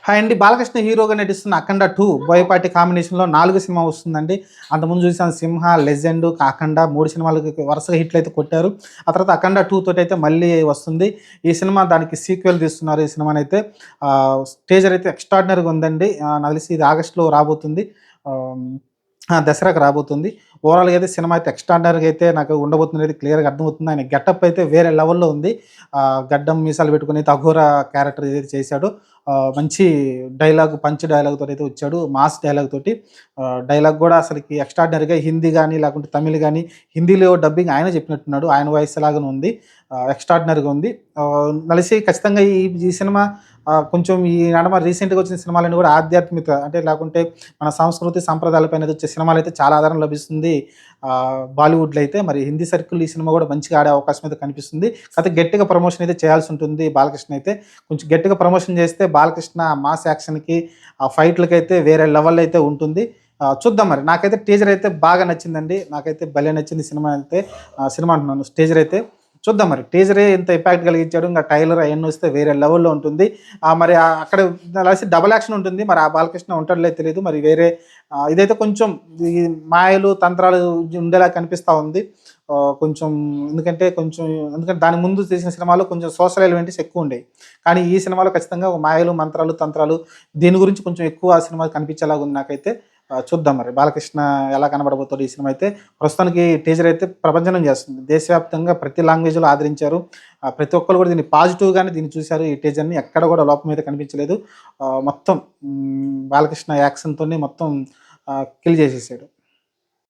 Hi అండి. బాలకృష్ణ హీరోగా నటిస్తున్న 'అఖండ 2' బోయపాటి కాంబినేషన్‌లో 4 సినిమా వస్తుందండి. అంతకుముందు చూసాం 'సింహ', 'లెజెండ్', 'అఖండ' 3 సినిమాలకి వరుసగా హిట్‌లయితే కొట్టారు. ఆ తర్వాత 'అఖండ 2' తోటైతే మళ్ళీ వస్తుంది. ఈ సినిమా దానికి సీక్వెల్ తీస్తున్నారు ఈ సినిమానైతే. టీజర్ అయితే ఎక్స్ట్రార్డినరీగా ఉందండి. నాకు తెలిసి ఇది ఆగస్ట్‌లో రాబోతుంది. ఆహ్, దసరాకి రాబోతుంది. ఓవరాల్‌గా అయితే సినిమా అయితే ఎక్స్ట్రార్డినరీగా అయితే నాకు ఉండబోతుందనేది క్లియర్‌గా అర్థమవుతుంది. ఆయన గెటప్ అయితే వేరే లెవెల్‌లో ఉంది. గడ్డం, మీసాలు పెట్టుకొని అయితే అఘోర క్యారెక్టర్ ఏదైతే చేశాడో మంచి డైలాగ్, పంచ్ డైలాగ్‌తోనైతే వచ్చాడు. మాస్ డైలాగ్ తోటి. డైలాగ్ గూడా అసలకి ఎక్స్ట్రార్డినరీగా హిందీ గాని, లేకుంటే తమిళ్ గాని, హిందీలో డబ్బింగ్ ఆయనే చెప్పినట్టున్నాడు. ఆయన వాయిస్ లాగానే ఉంది. ఎక్స్ట్రార్డినరీగా ఉంది. నలిసి ఖచ్చితంగా ఈ ఈ సినిమా కొంచెం ఈ నడమ రీసెంట్‌గా వచ్చిన సినిమాలన్నీ గూడా ఆధ్యాత్మిక అంటే లేకుంటే మన సంస్కృతి, సంప్రదాయాలపైన వచ్చే సినిమాలైతే చాలా ఆదరణ లభిస్తుంది. బాలీవుడ్‌లో అయితే. మరి హిందీ సర్కిల్‌లో ఈ సినిమా గూడా మంచిగా ఆడే అవకాశం అయితే కనిపిస్తుంది. కాకపోతే గట్టిగా ప్రమోషన్ అయితే చేయాల్సి ఉంటుంది బాలకృష్ణ అయితే. కొంచెం గట్టిగా ప్రమోషన్ చేస్తే బాలకృష్ణ మాస్ యాక్షన్‌కి, ఆ ఫైట్‌లకైతే వేరే లెవెల్‌లో అయితే ఉంటుంది. చూద్దాం మరి. నాకైతే టీజర్ అయితే బాగా నచ్చిందండి. నాకైతే భలే నచ్చింది సినిమా అయితే. సినిమా అంటున్నాను టీజర్ అయితే. చూద్దాం మరి. టీజరే ఇంత ఇంపాక్ట్ కలిగించాడు. ఇంక ట్రైలర్ అయన్నీ వస్తే వేరే లెవెల్‌లో ఉంటుంది. మరి అక్కడ నాకు డబుల్ యాక్షన్ ఉంటుంది. మరి ఆ బాలకృష్ణ ఉంటాడో లేదో తెలీదు. మరి వేరే ఇదైతే కొంచెం ఈ మాయలు, తంత్రాలు ఉండేలా కనిపిస్తా ఉంది. కొంచెం ఎందుకంటే దాని ముందు తీసిన సినిమాలో కొంచెం సోషల్ ఎలిమెంట్స్ ఎక్కువుండేయి. కానీ ఈ సినిమాలో ఖచ్చితంగా మాయలు, మంత్రాలు, తంత్రాలు దీని గురించి కొంచెం ఎక్కువ ఆ సినిమా కనిపించేలాగా ఉంది నాకైతే. చూద్దాం మరి. బాలకృష్ణ ఎలా కనబడబోతాడో ఈ సినిమా అయితే. ప్రస్తుతానికి టీజర్ అయితే ప్రభంజనం చేస్తుంది. దేశవ్యాప్తంగా ప్రతి లాంగ్వేజ్‌లో ఆదరించారు. ప్రతి ఒక్కళ్ళు కూడా దీన్ని పాజిటివ్‌గానే దీన్ని చూసారు ఈ టీజర్‌ని. ఎక్కడ కూడా లోపం అయితే కనిపించలేదు. మొత్తం బాలకృష్ణ యాక్షన్‌తోనే మొత్తం కిల్ చేసేసాడు.